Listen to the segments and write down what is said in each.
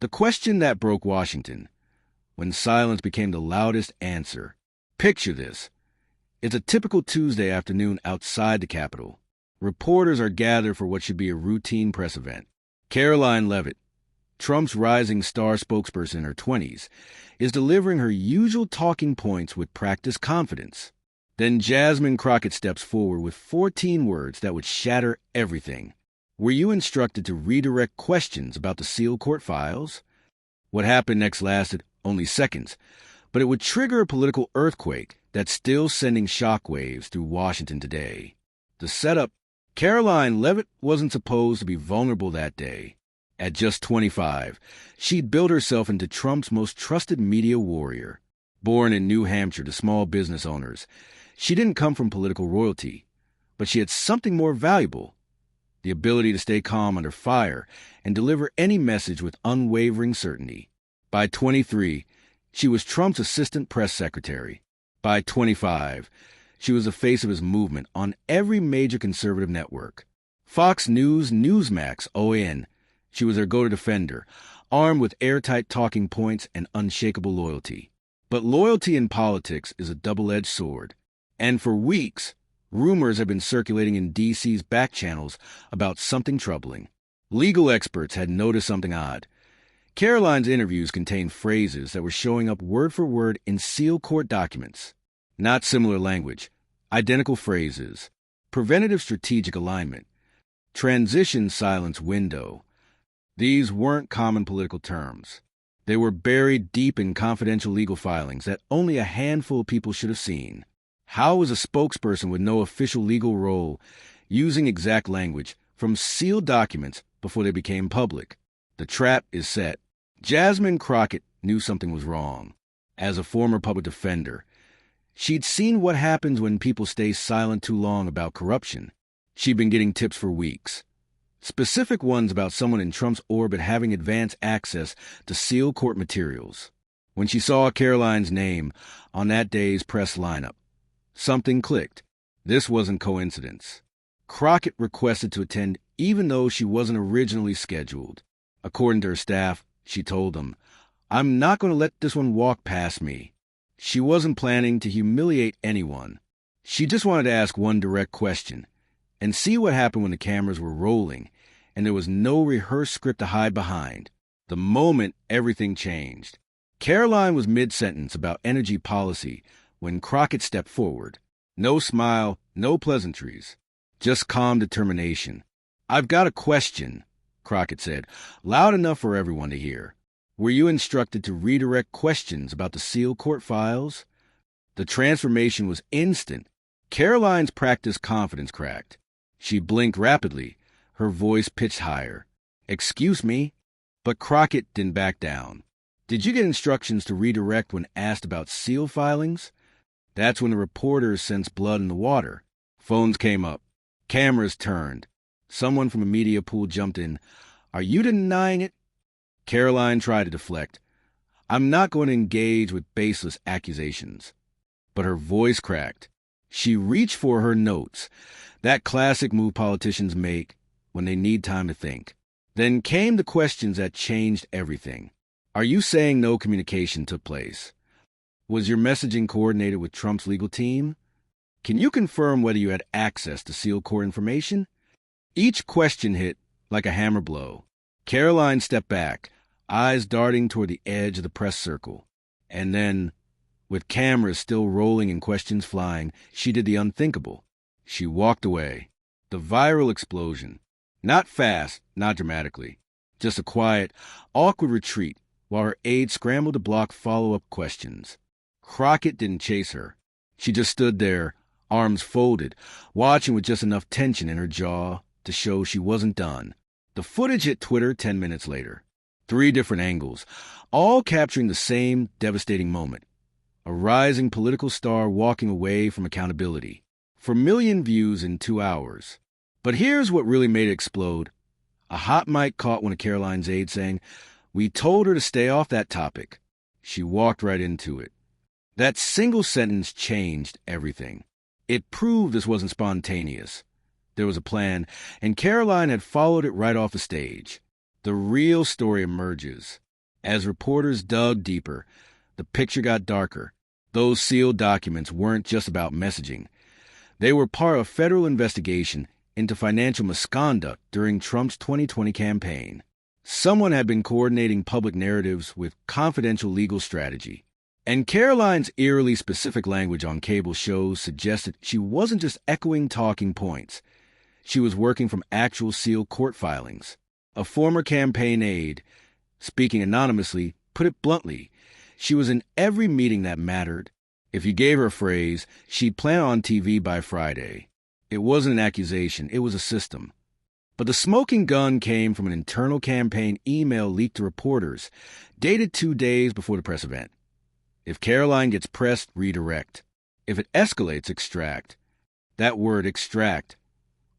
The question that broke Washington, when silence became the loudest answer. Picture this. It's a typical Tuesday afternoon outside the Capitol. Reporters are gathered for what should be a routine press event. Karoline Leavitt, Trump's rising star spokesperson in her 20s, is delivering her usual talking points with practiced confidence. Then Jasmine Crockett steps forward with 14 words that would shatter everything. Were you instructed to redirect questions about the sealed court files? What happened next lasted only seconds, but it would trigger a political earthquake that's still sending shockwaves through Washington today. The setup: Karoline Leavitt wasn't supposed to be vulnerable that day. At just 25, she'd built herself into Trump's most trusted media warrior. Born in New Hampshire to small business owners, she didn't come from political royalty, but she had something more valuable: the ability to stay calm under fire and deliver any message with unwavering certainty. By 23, she was Trump's assistant press secretary. By 25, she was the face of his movement on every major conservative network. Fox News, Newsmax, OAN. She was their go-to defender, armed with airtight talking points and unshakable loyalty. But loyalty in politics is a double-edged sword. And for weeks, rumors have been circulating in D.C.'s back channels about something troubling. Legal experts had noticed something odd. Karoline's interviews contained phrases that were showing up word for word in sealed court documents. Not similar language, identical phrases. Preventative strategic alignment. Transition silence window. These weren't common political terms. They were buried deep in confidential legal filings that only a handful of people should have seen. How was a spokesperson with no official legal role using exact language from sealed documents before they became public? The trap is set. Jasmine Crockett knew something was wrong. As a former public defender, she'd seen what happens when people stay silent too long about corruption. She'd been getting tips for weeks. Specific ones about someone in Trump's orbit having advanced access to sealed court materials. When she saw Karoline's name on that day's press lineup, something clicked. This wasn't coincidence. Crockett requested to attend even though she wasn't originally scheduled. According to her staff, she told them, "I'm not going to let this one walk past me." She wasn't planning to humiliate anyone. She just wanted to ask one direct question and see what happened when the cameras were rolling and there was no rehearsed script to hide behind. The moment everything changed. Karoline was mid-sentence about energy policy when Crockett stepped forward. No smile, no pleasantries, just calm determination. "I've got a question," Crockett said, loud enough for everyone to hear. "Were you instructed to redirect questions about the sealed court files?" The transformation was instant. Karoline's practiced confidence cracked. She blinked rapidly, her voice pitched higher. "Excuse me?" But Crockett didn't back down. "Did you get instructions to redirect when asked about sealed filings?" That's when the reporters sensed blood in the water. Phones came up. Cameras turned. Someone from a media pool jumped in. "Are you denying it?" Karoline tried to deflect. "I'm not going to engage with baseless accusations." But her voice cracked. She reached for her notes, that classic move politicians make when they need time to think. Then came the questions that changed everything. "Are you saying no communication took place? Was your messaging coordinated with Trump's legal team? Can you confirm whether you had access to sealed court information?" Each question hit like a hammer blow. Karoline stepped back, eyes darting toward the edge of the press circle. And then, with cameras still rolling and questions flying, she did the unthinkable. She walked away. The viral explosion. Not fast, not dramatically. Just a quiet, awkward retreat while her aides scrambled to block follow-up questions. Crockett didn't chase her. She just stood there, arms folded, watching with just enough tension in her jaw to show she wasn't done. The footage hit Twitter 10 minutes later. 3 different angles, all capturing the same devastating moment. A rising political star walking away from accountability. 4 million views in 2 hours. But here's what really made it explode. A hot mic caught one of Karoline's aides saying, "We told her to stay off that topic." She walked right into it. That single sentence changed everything. It proved this wasn't spontaneous. There was a plan, and Karoline had followed it right off the stage. The real story emerges. As reporters dug deeper, the picture got darker. Those sealed documents weren't just about messaging. They were part of a federal investigation into financial misconduct during Trump's 2020 campaign. Someone had been coordinating public narratives with confidential legal strategy. And Karoline's eerily specific language on cable shows suggested she wasn't just echoing talking points. She was working from actual sealed court filings. A former campaign aide, speaking anonymously, put it bluntly, she was in every meeting that mattered. If you gave her a phrase, she'd plan on TV by Friday. It wasn't an accusation, it was a system. But the smoking gun came from an internal campaign email leaked to reporters, dated 2 days before the press event. If Karoline gets pressed, redirect. If it escalates, extract. That word, extract,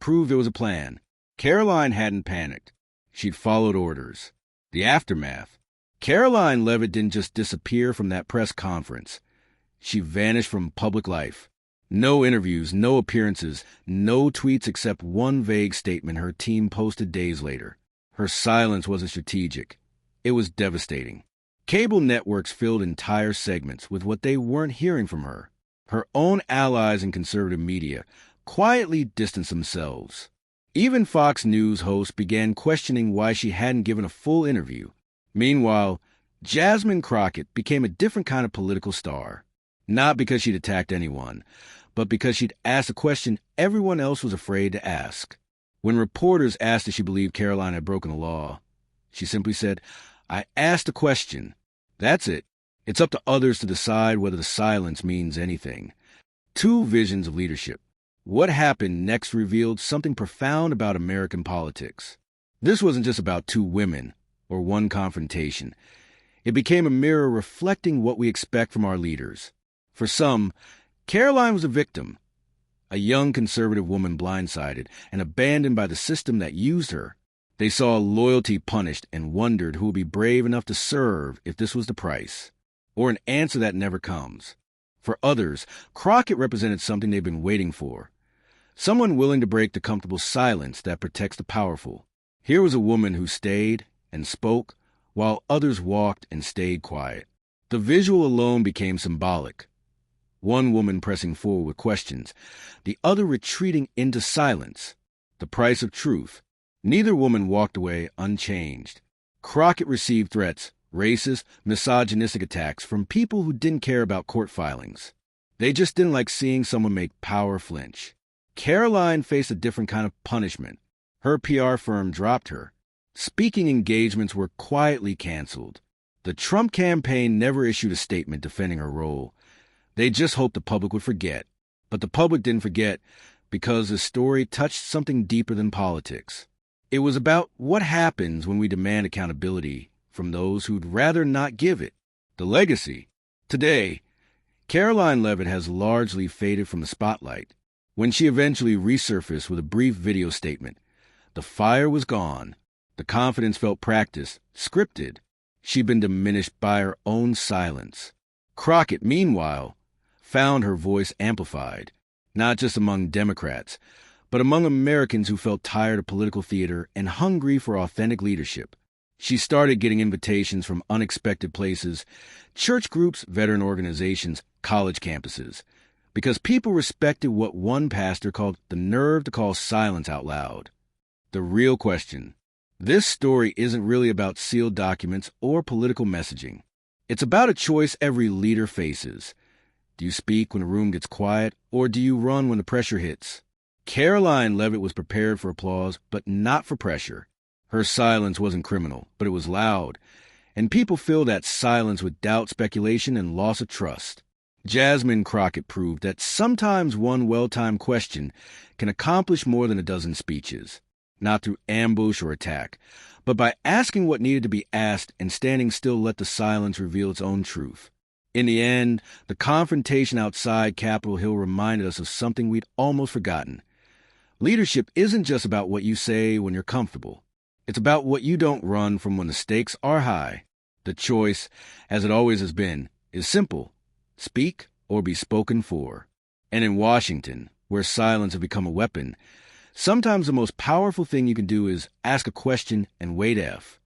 proved there was a plan. Karoline hadn't panicked. She'd followed orders. The aftermath. Karoline Leavitt didn't just disappear from that press conference. She vanished from public life. No interviews, no appearances, no tweets except one vague statement her team posted days later. Her silence wasn't strategic. It was devastating. Cable networks filled entire segments with what they weren't hearing from her. Her own allies in conservative media quietly distanced themselves. Even Fox News hosts began questioning why she hadn't given a full interview. Meanwhile, Jasmine Crockett became a different kind of political star. Not because she'd attacked anyone, but because she'd asked a question everyone else was afraid to ask. When reporters asked if she believed Karoline had broken the law, she simply said, "I asked a question. That's it. It's up to others to decide whether the silence means anything." Two visions of leadership. What happened next revealed something profound about American politics. This wasn't just about two women or one confrontation. It became a mirror reflecting what we expect from our leaders. For some, Karoline was a victim, a young conservative woman blindsided and abandoned by the system that used her. They saw loyalty punished and wondered who would be brave enough to serve if this was the price, or an answer that never comes. For others, Crockett represented something they've been waiting for, someone willing to break the comfortable silence that protects the powerful. Here was a woman who stayed and spoke while others walked and stayed quiet. The visual alone became symbolic. One woman pressing forward with questions, the other retreating into silence. The price of truth. Neither woman walked away unchanged. Crockett received threats, racist, misogynistic attacks from people who didn't care about court filings. They just didn't like seeing someone make power flinch. Karoline faced a different kind of punishment. Her PR firm dropped her. Speaking engagements were quietly canceled. The Trump campaign never issued a statement defending her role. They just hoped the public would forget. But the public didn't forget because the story touched something deeper than politics. It was about what happens when we demand accountability from those who'd rather not give it. The legacy. Today, Karoline Leavitt has largely faded from the spotlight. When she eventually resurfaced with a brief video statement, the fire was gone. The confidence felt practiced, scripted. She'd been diminished by her own silence. Crockett, meanwhile, found her voice amplified, not just among Democrats, but among Americans who felt tired of political theater and hungry for authentic leadership. She started getting invitations from unexpected places, church groups, veteran organizations, college campuses, because people respected what one pastor called the nerve to call silence out loud. The real question. This story isn't really about sealed documents or political messaging. It's about a choice every leader faces. Do you speak when the room gets quiet, or do you run when the pressure hits? Karoline Leavitt was prepared for applause, but not for pressure. Her silence wasn't criminal, but it was loud, and people fill that silence with doubt, speculation, and loss of trust. Jasmine Crockett proved that sometimes one well-timed question can accomplish more than a dozen speeches, not through ambush or attack, but by asking what needed to be asked and standing still let the silence reveal its own truth. In the end, the confrontation outside Capitol Hill reminded us of something we'd almost forgotten. Leadership isn't just about what you say when you're comfortable. It's about what you don't run from when the stakes are high. The choice, as it always has been, is simple. Speak or be spoken for. And in Washington, where silence has become a weapon, sometimes the most powerful thing you can do is ask a question and wait F.